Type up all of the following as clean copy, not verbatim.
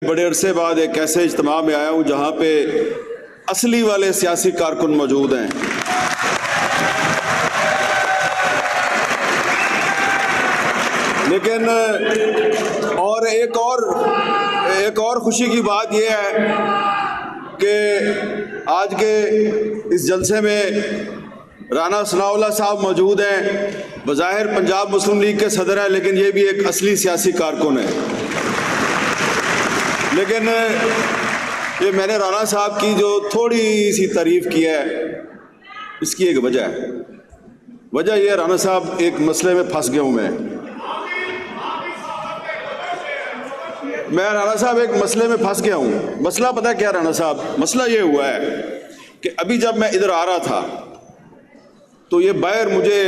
बड़े अरसे बाद एक ऐसे इज्तिमा में आया हूँ जहाँ पे असली वाले सियासी कारकुन मौजूद हैं। लेकिन और एक और खुशी की बात यह है कि आज के इस जलसे में राना सनाउल्लाह साहब मौजूद हैं। बज़ाहिर पंजाब मुस्लिम लीग के सदर हैं, लेकिन ये भी एक असली सियासी कारकुन है। लेकिन ये मैंने राना साहब की जो थोड़ी सी तारीफ़ की है, इसकी एक वजह है। वजह यह राना साहब एक मसले में फंस गया हूँ मैं राना साहब एक मसले में फंस गया हूँ। मसला पता है क्या राना साहब? मसला ये हुआ है कि अभी जब मैं इधर आ रहा था तो ये बाहर मुझे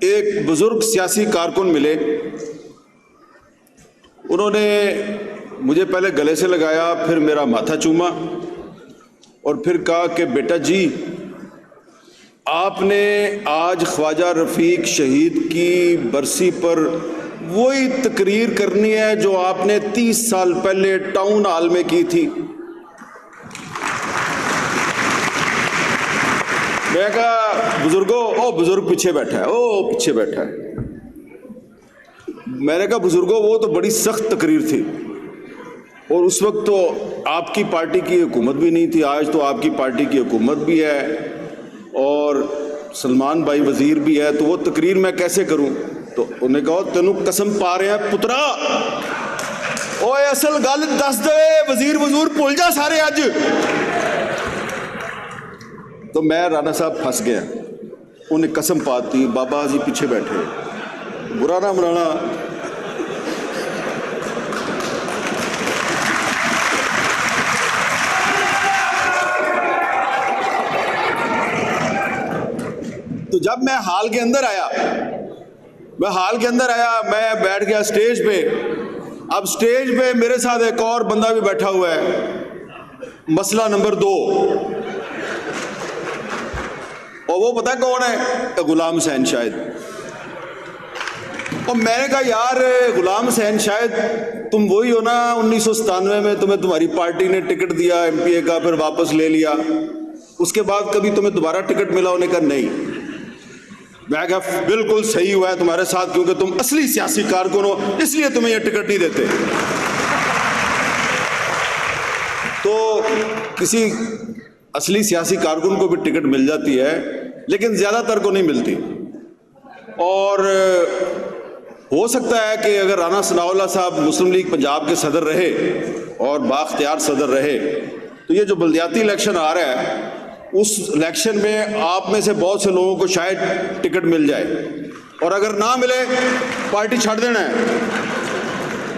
एक बुज़ुर्ग सियासी कारकुन मिले। उन्होंने मुझे पहले गले से लगाया, फिर मेरा माथा चूमा और फिर कहा कि बेटा जी, आपने आज ख्वाजा रफ़ीक शहीद की बरसी पर वही तकरीर करनी है जो आपने 30 साल पहले टाउन हॉल में की थी। मैं कहा बुजुर्गो, ओ बुजुर्ग पीछे बैठा है, ओ पीछे बैठा है। मैंने कहा बुजुर्गो, वो तो बड़ी सख्त तकरीर थी और उस वक्त तो आपकी पार्टी की हुकूमत भी नहीं थी। आज तो आपकी पार्टी की हुकूमत भी है और सलमान भाई वजीर भी है, तो वो तकरीर मैं कैसे करूं? तो उन्हें कहा तेनू कसम पा रहे हैं पुत्रा, ओए असल गल दस दे, वजीर वजूर भूल जा सारे अज। तो मैं राना साहब फंस गया। उन्हें कसम पाती, बाबा जी पीछे बैठे, बुरा ना मनाना। तो जब मैं हाल के अंदर आया, मैं बैठ गया स्टेज पे। अब स्टेज पे मेरे साथ एक और बंदा भी बैठा हुआ है, मसला नंबर 2, और वो पता कौन है? गुलाम हुसैन शायद। और मैंने कहा यार गुलाम हुसैन शायद तुम वही हो ना, 1997 में तुम्हें तुम्हारी पार्टी ने टिकट दिया MPA का, फिर वापस ले लिया, उसके बाद कभी तुम्हें दोबारा टिकट मिला? उन्हें कहा नहीं। मैं कहा बिल्कुल सही हुआ है तुम्हारे साथ, क्योंकि तुम असली सियासी कारकुन हो, इसलिए तुम्हें यह टिकट नहीं देते। तो किसी असली सियासी कारकुन को भी टिकट मिल जाती है, लेकिन ज़्यादातर को नहीं मिलती। और हो सकता है कि अगर राना सनाउल्लाह साहब मुस्लिम लीग पंजाब के सदर रहे और बाख्तियार सदर रहे, तो ये जो बल्दियाती इलेक्शन आ रहा है, उस इलेक्शन में आप में से बहुत से लोगों को शायद टिकट मिल जाए, और अगर ना मिले पार्टी छोड़ देना है।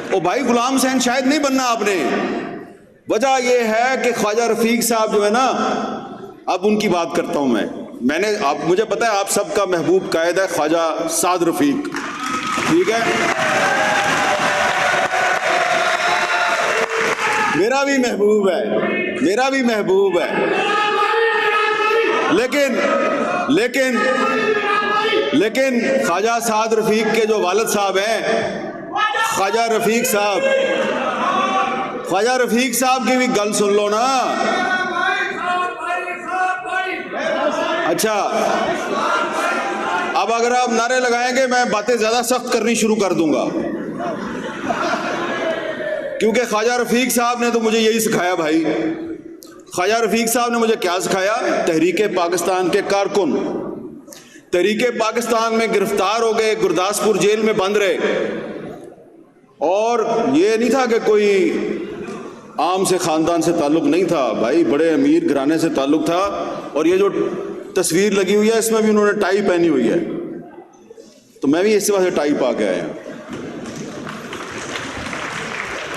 ओ भाई, गुलाम हुसैन शायद नहीं बनना आपने। वजह यह है कि ख्वाजा रफ़ीक साहब जो है ना, अब उनकी बात करता हूं मैं। मुझे पता है आप सबका महबूब कायद है ख्वाजा साद रफ़ीक, ठीक है? मेरा भी महबूब है, लेकिन ख्वाजा साद रफ़ीक के जो वालिद साहब हैं, ख्वाजा रफ़ीक साहब की भी गल सुन लो ना। अच्छा, अब अगर आप नारे लगाएंगे मैं बातें ज्यादा सख्त करनी शुरू कर दूंगा, क्योंकि ख्वाजा रफ़ीक साहब ने तो मुझे यही सिखाया भाई। ख्वाजा रफ़ीक साहब ने मुझे क्या सिखाया? तहरीक पाकिस्तान के कारकुन तहरीक पाकिस्तान में गिरफ्तार हो गए, गुरदासपुर जेल में बंद रहे, और ये नहीं था कि कोई आम से ख़ानदान से ताल्लुक़ नहीं था भाई, बड़े अमीर घराने से ताल्लुक़ था। और ये जो तस्वीर लगी हुई है, इसमें भी उन्होंने टाई पहनी हुई है, तो मैं भी इसी वजह से टाई पा के आया।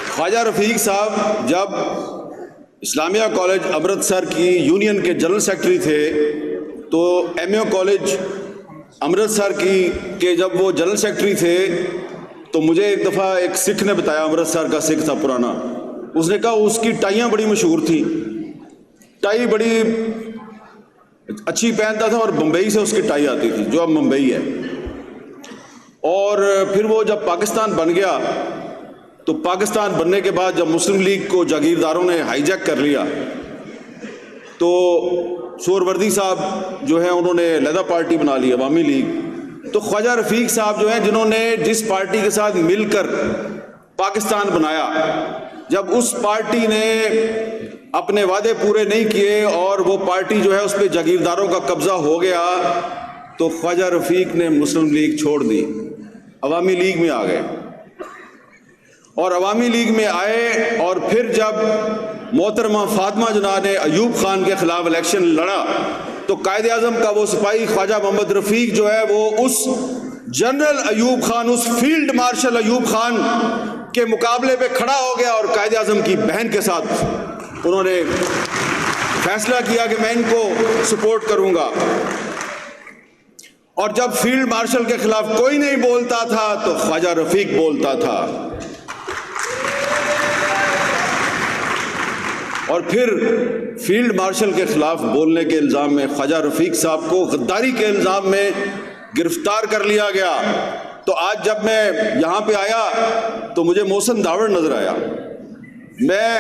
ख्वाजा रफ़ीक साहब जब इस्लामिया कॉलेज अमृतसर की यूनियन के जनरल सेक्रेटरी थे, तो MA कॉलेज अमृतसर के जब वो जनरल सेक्रेटरी थे, तो मुझे एक दफ़ा एक सिख ने बताया, अमृतसर का सिख था पुराना, उसने कहा उसकी टाइयाँ बड़ी मशहूर थी, टाई बड़ी अच्छी पहनता था और बम्बई से उसकी टाई आती थी, जो अब मुंबई है। और फिर वो जब पाकिस्तान बन गया तो पाकिस्तान बनने के बाद जब मुस्लिम लीग को जागीरदारों ने हाईजैक कर लिया तो सोहरवर्दी साहब जो है उन्होंने अलहदा पार्टी बना ली अवामी लीग। तो ख्वाजा रफ़ीक साहब जो हैं जिन्होंने जिस पार्टी के साथ मिलकर पाकिस्तान बनाया, जब उस पार्टी ने अपने वादे पूरे नहीं किए और वो पार्टी जो है उस पर जागीरदारों का कब्जा हो गया, तो ख्वाजा रफ़ीक ने मुस्लिम लीग छोड़ दी, अवामी लीग में आ गए। और अवामी लीग में आए और फिर जब मोहतरमा फातिमा जना ने अयूब खान के खिलाफ इलेक्शन लड़ा तो कायदे आज़म का वो सिपाही ख्वाजा मोहम्मद रफ़ीक जो है वो उस जनरल अयूब खान, उस फील्ड मार्शल अयूब खान के मुकाबले पे खड़ा हो गया और कायदे आज़म की बहन के साथ उन्होंने फैसला किया कि मैं इनको सपोर्ट करूंगा। और जब फील्ड मार्शल के खिलाफ कोई नहीं बोलता था तो ख्वाजा रफ़ीक बोलता था। और फिर फील्ड मार्शल के खिलाफ बोलने के इल्ज़ाम में ख्वाजा रफ़ीक साहब को गद्दारी के इल्ज़ाम में गिरफ्तार कर लिया गया। तो आज जब मैं यहाँ पे आया तो मुझे मोहसिन दावड़ नज़र आया। मैं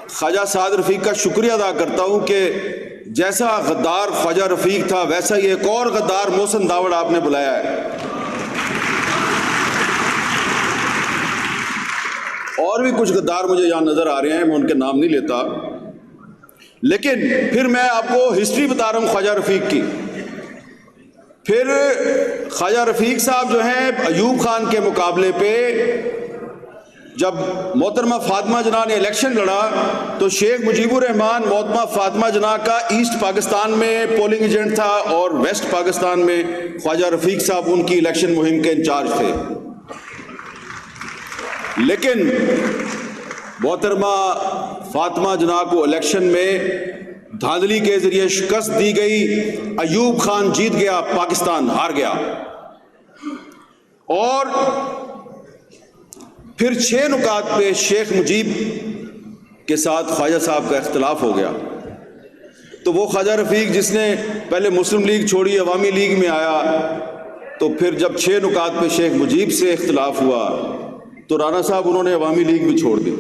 ख्वाजा साद रफ़ीक का शुक्रिया अदा करता हूँ कि जैसा गद्दार ख्वाजा रफ़ीक था वैसा ही एक और गद्दार मोहसिन दावड़ आपने बुलाया है। और भी कुछ गद्दार मुझे यहाँ नज़र आ रहे हैं, मैं उनके नाम नहीं लेता, लेकिन फिर मैं आपको हिस्ट्री बता रहा हूँ ख्वाजा रफ़ीक की। फिर ख्वाजा रफ़ीक साहब जो हैं अयूब खान के मुकाबले पे जब मोहतरमा फातिमा जना ने इलेक्शन लड़ा तो शेख मुजीबुर रहमान मोहतरमा फातिमा जना का ईस्ट पाकिस्तान में पोलिंग एजेंट था और वेस्ट पाकिस्तान में ख्वाजा रफ़ीक साहब उनकी इलेक्शन मुहिम के इंचार्ज थे। लेकिन मोहतरमा फातिमा जना को इलेक्शन में धांधली के जरिए शिकस्त दी गई, अयूब खान जीत गया, पाकिस्तान हार गया। और फिर 6 नुकात पे शेख मुजीब के साथ ख्वाजा साहब का इख्तलाफ हो गया। तो वो ख्वाजा रफ़ीक जिसने पहले मुस्लिम लीग छोड़ी अवामी लीग में आया, तो फिर जब 6 नुकात पे शेख मुजीब से इख्तलाफ हुआ तो राना साहब उन्होंने अवामी लीग भी छोड़ दी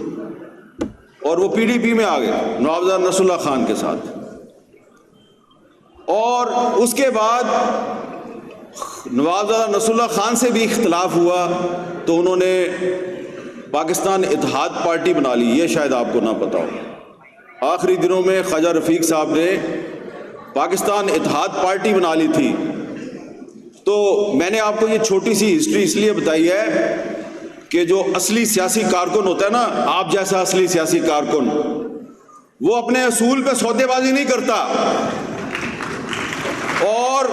और वो PDP में आ गए नवाबजादा नसरुल्लाह खान के साथ। और उसके बाद नवाबजादा नसरुल्लाह खान से भी इख्तलाफ हुआ तो उन्होंने पाकिस्तान इत्तेहाद पार्टी बना ली। ये शायद आपको ना पता हो, आखिरी दिनों में ख्वाजा रफ़ीक साहब ने पाकिस्तान इत्तेहाद पार्टी बना ली थी। तो मैंने आपको ये छोटी सी हिस्ट्री इसलिए बताई है कि जो असली सियासी कारकुन होता है ना, आप जैसा असली सियासी कारकुन, वो अपने असूल पे सौदेबाजी नहीं करता। और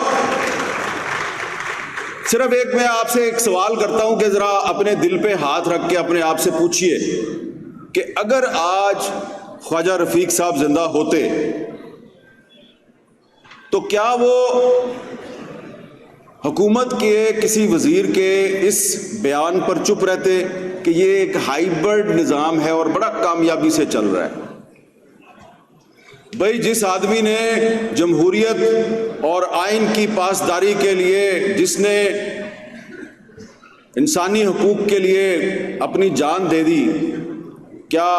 सिर्फ मैं आपसे एक सवाल करता हूं कि जरा अपने दिल पे हाथ रख के अपने आप से पूछिए कि अगर आज ख्वाजा रफ़ीक साहब जिंदा होते तो क्या वो हुकूमत के किसी वजीर के इस बयान पर चुप रहते कि ये एक हाइब्रिड निज़ाम है और बड़ा कामयाबी से चल रहा है? भाई, जिस आदमी ने जमहूरियत और आइन की पासदारी के लिए, जिसने इंसानी हुकूक के लिए अपनी जान दे दी, क्या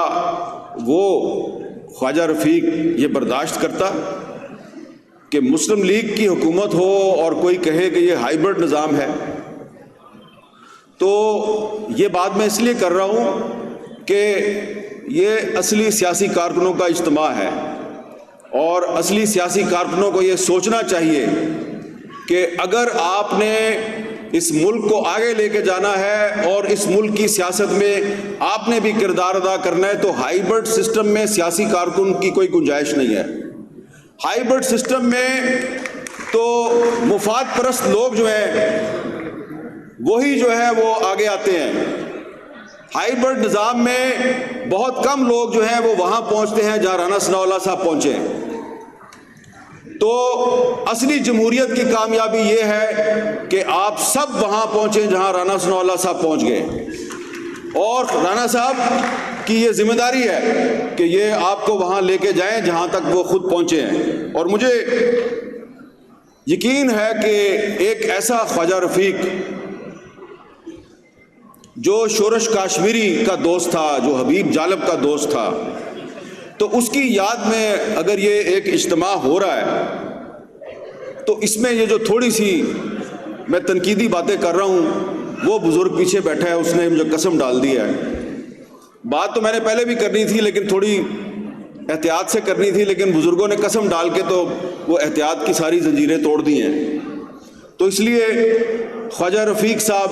वो ख्वाजा रफ़ीक ये बर्दाश्त करता कि मुस्लिम लीग की हुकूमत हो और कोई कहे कि ये हाइब्रिड निज़ाम है? तो ये बात मैं इसलिए कर रहा हूँ कि ये असली सियासी कारकुनों का इज्तिमा है और असली सियासी कारकुनों को ये सोचना चाहिए कि अगर आपने इस मुल्क को आगे लेके जाना है और इस मुल्क की सियासत में आपने भी किरदार अदा करना है तो हाइब्रिड सिस्टम में सियासी कारकुन की कोई गुंजाइश नहीं है। हाइब्रिड सिस्टम में तो मुफाद परस्त लोग जो हैं वही जो है वो आगे आते हैं। हाइब्रिड निज़ाम में बहुत कम लोग जो हैं वो वहाँ पहुँचते हैं जहाँ राना सनाउल्लाह साहब पहुँचे। तो असली जमहूरियत की कामयाबी ये है कि आप सब वहाँ पहुँचे जहाँ राना सनाउल्लाह साहब पहुँच गए और राना साहब की ये जिम्मेदारी है कि ये आपको वहाँ लेके जाएं जहाँ तक वो खुद पहुँचे हैं। और मुझे यकीन है कि एक ऐसा ख्वाजा रफ़ीक जो शोरश काश्मीरी का दोस्त था, जो हबीब जालब का दोस्त था, तो उसकी याद में अगर ये एक इज्तिमा हो रहा है तो इसमें ये जो थोड़ी सी मैं तनकीदी बातें कर रहा हूँ, वो बुज़ुर्ग पीछे बैठा है, उसने मुझे कसम डाल दी है। बात तो मैंने पहले भी करनी थी लेकिन थोड़ी एहतियात से करनी थी, लेकिन बुज़ुर्गों ने कसम डाल के तो वो एहतियात की सारी जंजीरें तोड़ दी हैं। तो इसलिए ख्वाजा रफ़ीक साहब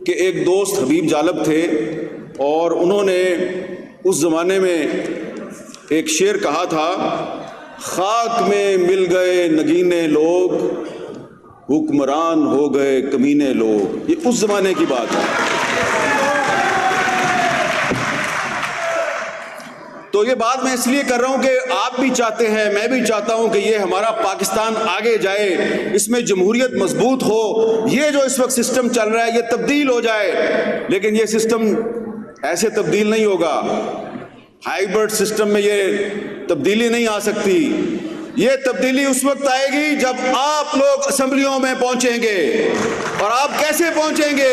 के एक दोस्त हबीब जालब थे और उन्होंने उस ज़माने में एक शेर कहा था, खाक में मिल गए नगीने लोग, हुक्मरान हो गए कमीने लोग। ये उस ज़माने की बात है। तो ये बात मैं इसलिए कर रहा हूं कि आप भी चाहते हैं, मैं भी चाहता हूं कि ये हमारा पाकिस्तान आगे जाए, इसमें जमहूरियत मजबूत हो। ये जो इस वक्त सिस्टम चल रहा है ये तब्दील हो जाए, लेकिन ये सिस्टम ऐसे तब्दील नहीं होगा। हाइब्रिड सिस्टम में ये तब्दीली नहीं आ सकती। ये तब्दीली उस वक्त आएगी जब आप लोग असेंबलियों में पहुंचेंगे। और आप कैसे पहुंचेंगे,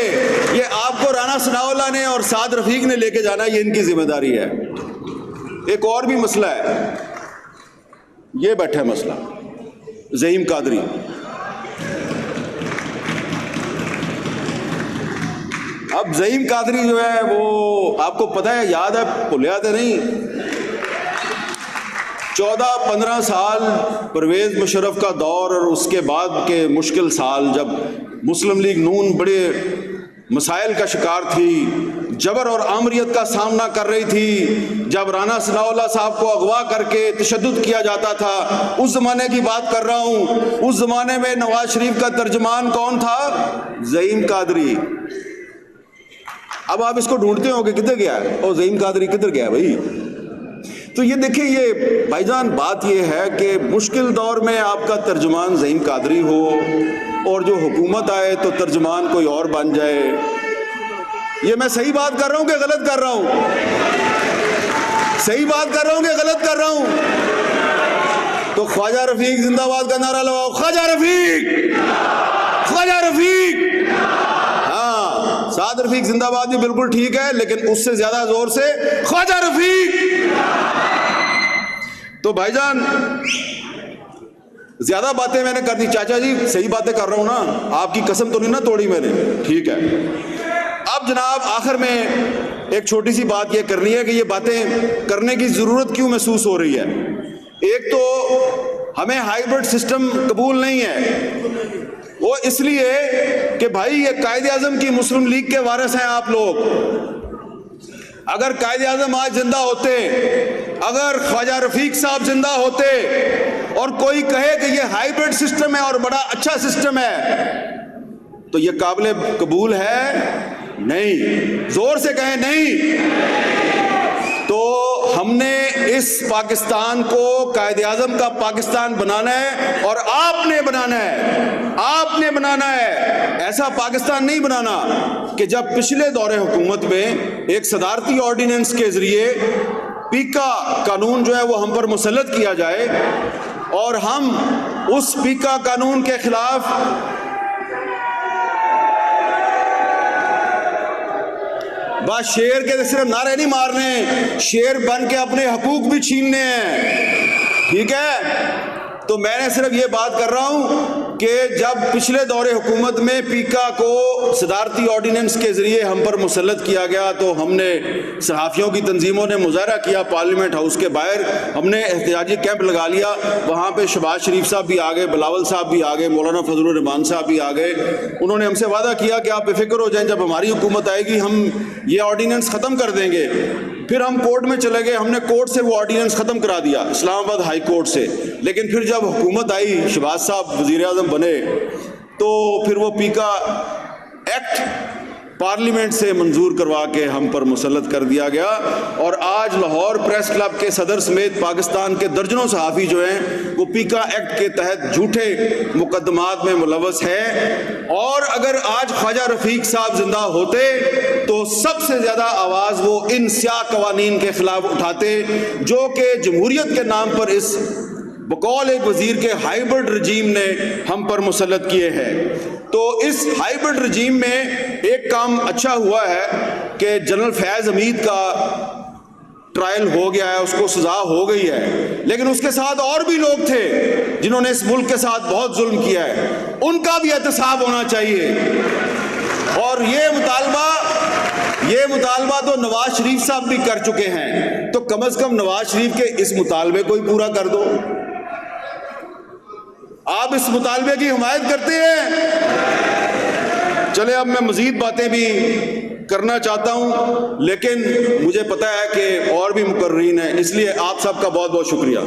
ये आपको राना सनाउल्लाह ने और साद रफीक ने लेके जाना, ये इनकी जिम्मेदारी है। एक और भी मसला है, ये बैठा है मसला ज़हीम कादरी। अब ज़हीम कादरी जो है वो आपको पता है, याद है, भुलिया तो नहीं, 14-15 साल परवेज़ मुशर्रफ का दौर और उसके बाद के मुश्किल साल जब मुस्लिम लीग नून बड़े मसाइल का शिकार थी, जबर और आमरियत का सामना कर रही थी, जब राना सनाउल्लाह साहब को अगवा करके तशद्दुद किया जाता था, उस ज़माने की बात कर रहा हूँ। उस ज़माने में नवाज शरीफ का तर्जमान कौन था? ज़हीम कादरी। अब आप इसको ढूंढते हो कि किधर गया है, और ज़हीम कादरी किधर गया भाई? तो ये देखिए, ये भाईजान बात ये है कि मुश्किल दौर में आपका तर्जुमान ज़हीम कादरी हो और जो हुकूमत आए तो तर्जुमान कोई और बन जाए। ये मैं सही बात कर रहा हूँ कि गलत कर रहा हूँ? सही बात कर रहा हूँ कि गलत कर रहा हूँ? तो ख्वाजा रफीक जिंदाबाद का नारा लगाओ, ख्वाजा रफीक, ख्वाजा रफीक। हाँ, साद रफीक जिंदाबाद भी बिल्कुल ठीक है, लेकिन उससे ज्यादा जोर से ख्वाजा रफीक। तो भाईजान ज्यादा बातें मैंने कर दी, चाचा जी सही बातें कर रहा हूं ना, आपकी कसम तो नहीं ना तोड़ी मैंने, ठीक है। अब जनाब आखिर में एक छोटी सी बात यह करनी है कि ये बातें करने की जरूरत क्यों महसूस हो रही है। एक तो हमें हाइब्रिड सिस्टम कबूल नहीं है, वो इसलिए कि भाई ये कायदे आजम की मुस्लिम लीग के वारिस हैं आप लोग। अगर कायदे आजम आज जिंदा होते, अगर ख्वाजा रफीक साहब जिंदा होते और कोई कहे कि ये हाइब्रिड सिस्टम है और बड़ा अच्छा सिस्टम है, तो ये काबिल कबूल है? नहीं। जोर से कहें नहीं। तो हमने इस पाकिस्तान को कायदे आजम का पाकिस्तान बनाना है और आपने बनाना है, आपने बनाना है। ऐसा पाकिस्तान नहीं बनाना कि जब पिछले दौरे हुकूमत में एक सदारती ऑर्डिनेंस के जरिए पीका कानून जो है वो हम पर मुसल्लत किया जाए और हम उस पीका कानून के खिलाफ बस शेर के सिर्फ नारे नहीं मारने, शेर बन के अपने हकूक भी छीनने हैं, ठीक है। तो मैंने सिर्फ ये बात कर रहा हूं कि जब पिछले दौरे हुकूमत में पीका को सदारती ऑर्डिनेंस के जरिए हम पर मुसल्लत किया गया तो हमने सहाफ़ियों की तंजीमों ने मुजाहरा किया पार्लियामेंट हाउस के बाहर, हमने एहतियाजी कैंप लगा लिया। वहाँ पे शहबाज शरीफ साहब भी आ गए, बिलावल साहब भी आ गए, मौलाना फजलुर रहमान साहब भी आ गए। उन्होंने हमसे वादा किया कि आप बेफिक्र हो जाएं, जब हमारी हुकूमत आएगी हम ये ऑर्डिनेंस ख़त्म कर देंगे। फिर हम कोर्ट में चले गए, हमने कोर्ट से वो ऑर्डिनेंस ख़त्म करा दिया, इस्लामाबाद हाई कोर्ट से। लेकिन फिर जब हुकूमत आई, शहबाज साहब वज़ीर आज़म बने, तो फिर वो पीका एक्ट पार्लियामेंट से मंजूर करवा के हम पर मुसल्लत कर दिया गया। और आज लाहौर प्रेस क्लब के सदर समेत पाकिस्तान के दर्जनों सहाफ़ी जो हैं वो पीका एक्ट के तहत झूठे मुकदमात में मुलव्वस हैं। और अगर आज ख्वाजा रफीक साहब जिंदा होते तो सबसे ज़्यादा आवाज़ वो इन स्याह कवानीन के खिलाफ उठाते जो कि जमहूरियत के नाम पर इस बकौल एक वजीर के हाइब्रिड रजीम ने हम पर मुसल्लत किए हैं। तो इस हाइब्रिड रजीम में एक काम अच्छा हुआ है कि जनरल फैज हमीद का ट्रायल हो गया है, उसको सजा हो गई है, लेकिन उसके साथ और भी लोग थे जिन्होंने इस मुल्क के साथ बहुत जुल्म किया है, उनका भी एहतसाब होना चाहिए। और ये मुतालबा तो नवाज शरीफ साहब भी कर चुके हैं, तो कम से कम नवाज शरीफ के इस मुतालबे को ही पूरा कर दो। आप इस मुतालबे की हिमायत करते हैं। चले, अब मैं मजीद बातें भी करना चाहता हूं, लेकिन मुझे पता है कि और भी मुकर्रीन हैं, इसलिए आप सबका बहुत बहुत शुक्रिया।